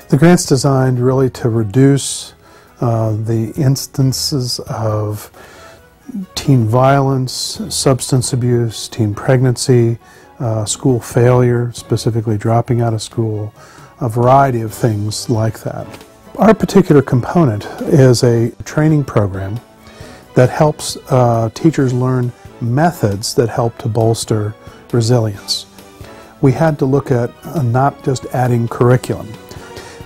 The grant's designed really to reduce the instances of teen violence, substance abuse, teen pregnancy, school failure, specifically dropping out of school, a variety of things like that. Our particular component is a training program that helps teachers learn methods that help to bolster resilience. We had to look at not just adding curriculum.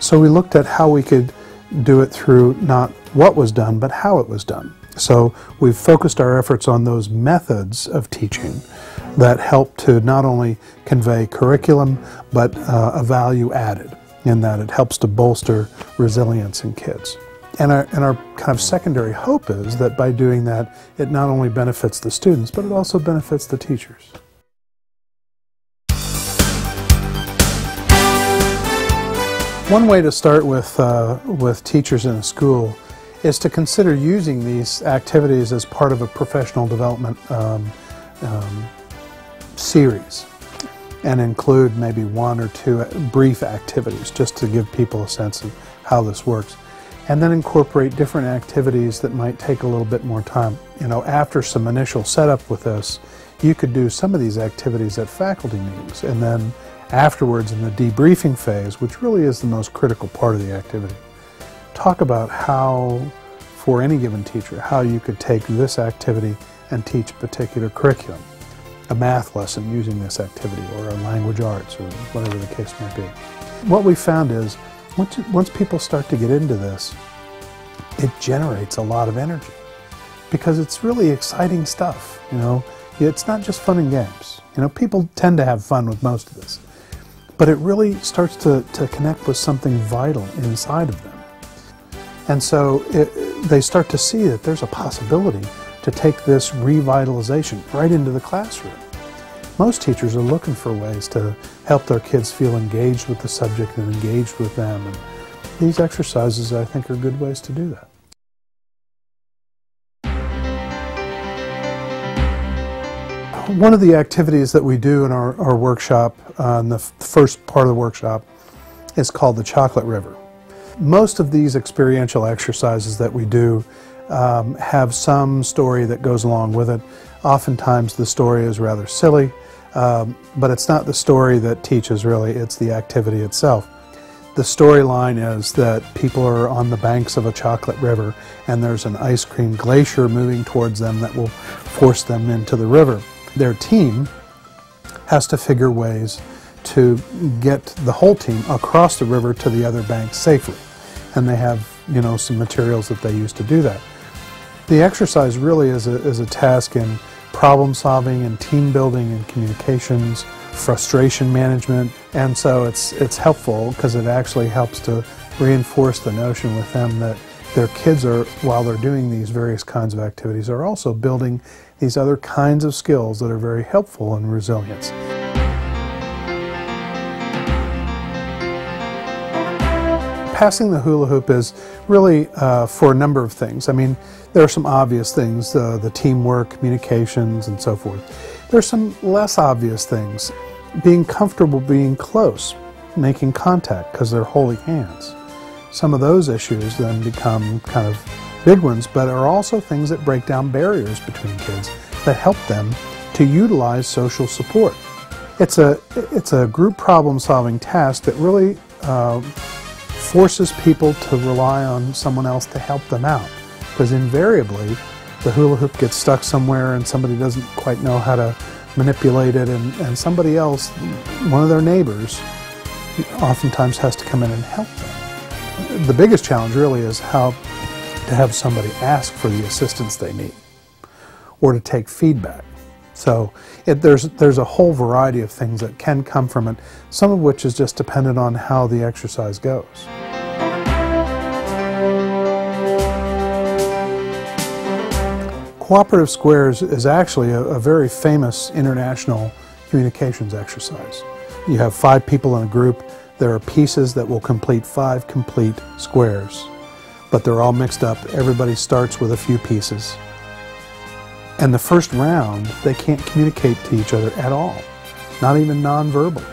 So we looked at how we could do it through not what was done, but how it was done. So we've focused our efforts on those methods of teaching that help to not only convey curriculum, but a value added, in that it helps to bolster resilience in kids. And our kind of secondary hope is that by doing that, it not only benefits the students, but it also benefits the teachers. One way to start with teachers in a school is to consider using these activities as part of a professional development series, and include maybe one or two brief activities just to give people a sense of how this works. And then incorporate different activities that might take a little bit more time. You know, after some initial setup with this, you could do some of these activities at faculty meetings, and then afterwards in the debriefing phase, which really is the most critical part of the activity, talk about how, for any given teacher, how you could take this activity and teach a particular curriculum, a math lesson using this activity, or a language arts, or whatever the case may be. What we found is, once people start to get into this, it generates a lot of energy, because it's really exciting stuff. You know, it's not just fun and games. You know, people tend to have fun with most of this, but it really starts to connect with something vital inside of them. And so they start to see that there's a possibility to take this revitalization right into the classroom. Most teachers are looking for ways to help their kids feel engaged with the subject and engaged with them. And these exercises, I think, are good ways to do that. One of the activities that we do in our workshop, in the first part of the workshop, is called the Chocolate River. Most of these experiential exercises that we do have some story that goes along with it. Oftentimes the story is rather silly, but it's not the story that teaches really, it's the activity itself. The storyline is that people are on the banks of a chocolate river, and there's an ice cream glacier moving towards them that will force them into the river. Their team has to figure ways to get the whole team across the river to the other bank safely. And they have, you know, some materials that they use to do that. The exercise really is a task in problem solving and team building and communications, frustration management, and so it's helpful because it actually helps to reinforce the notion with them that their kids are, while they're doing these various kinds of activities, are also building these other kinds of skills that are very helpful in resilience. Passing the hula hoop is really for a number of things. I mean, there are some obvious things, the teamwork, communications, and so forth. There's some less obvious things. Being comfortable being close, making contact because they're holding hands. Some of those issues then become kind of big ones, but are also things that break down barriers between kids that help them to utilize social support. It's a group problem-solving task that really forces people to rely on someone else to help them out, because invariably the hula hoop gets stuck somewhere and somebody doesn't quite know how to manipulate it, and somebody else, one of their neighbors, oftentimes has to come in and help them. The biggest challenge really is how to have somebody ask for the assistance they need, or to take feedback. So there's a whole variety of things that can come from it, some of which is just dependent on how the exercise goes. Cooperative squares is actually a very famous international communications exercise. You have 5 people in a group. There are pieces that will complete 5 complete squares, but they're all mixed up. Everybody starts with a few pieces. And the first round, they can't communicate to each other at all, not even non-verbally.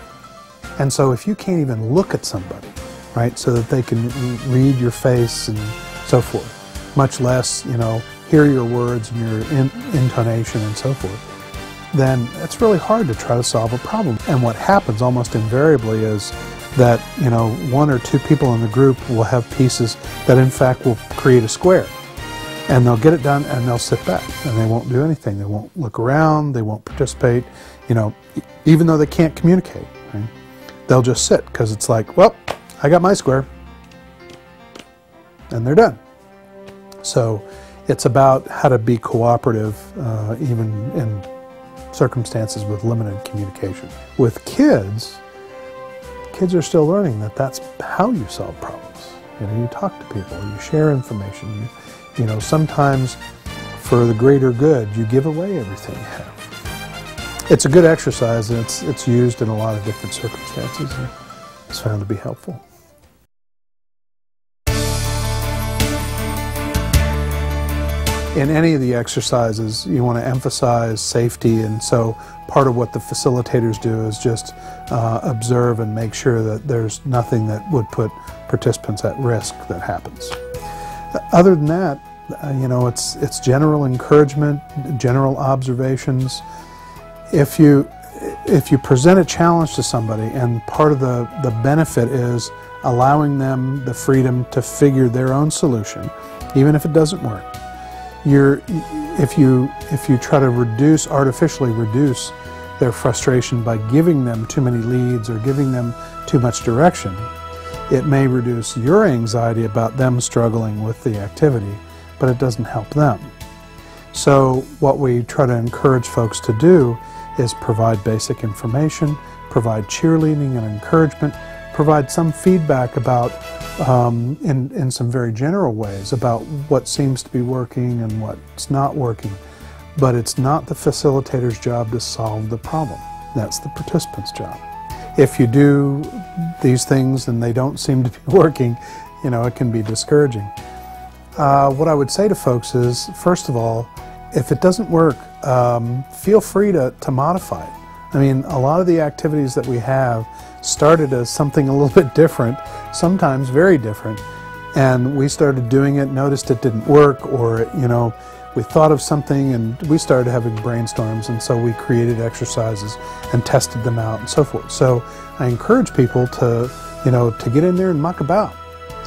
And so if you can't even look at somebody right? So that they can read your face and so forth, much less, hear your words and your intonation and so forth, then it's really hard to try to solve a problem. And what happens almost invariably is that, one or two people in the group will have pieces that in fact will create a square. And they'll get it done and they'll sit back and they won't do anything. They won't look around, they won't participate, even though they can't communicate. Right? They'll just sit because it's like, well, I got my square. And they're done. So it's about how to be cooperative even in circumstances with limited communication. With kids are still learning that that's how you solve problems. You talk to people, you share information, sometimes for the greater good, you give away everything you have. It's a good exercise, and it's used in a lot of different circumstances, and it's found to be helpful. In any of the exercises, you want to emphasize safety, and so part of what the facilitators do is just observe and make sure that there's nothing that would put participants at risk that happens. Other than that, it's general encouragement, general observations. If you present a challenge to somebody, and part of the benefit is allowing them the freedom to figure their own solution, even if it doesn't work. If you try to artificially reduce their frustration by giving them too many leads or giving them too much direction, it may reduce your anxiety about them struggling with the activity, but it doesn't help them. So what we try to encourage folks to do is provide basic information, provide cheerleading and encouragement, provide some feedback about, in some very general ways, about what seems to be working and what's not working. But it's not the facilitator's job to solve the problem. That's the participant's job. If you do these things and they don't seem to be working, it can be discouraging. What I would say to folks is, first of all, if it doesn't work, feel free to modify it. I mean, a lot of the activities that we have started as something a little bit different, sometimes very different, and we started doing it, noticed it didn't work, or we thought of something and we started having brainstorms, and so we created exercises and tested them out and so forth. So I encourage people to get in there and muck about.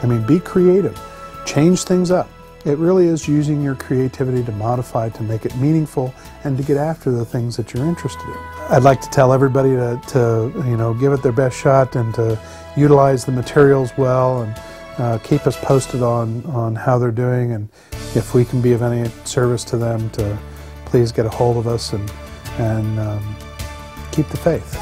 I mean, be creative, change things up. It really is using your creativity to modify, to make it meaningful, and to get after the things that you're interested in. I'd like to tell everybody to give it their best shot and to utilize the materials well, and keep us posted on how they're doing, and if we can be of any service to them, to please get a hold of us and keep the faith.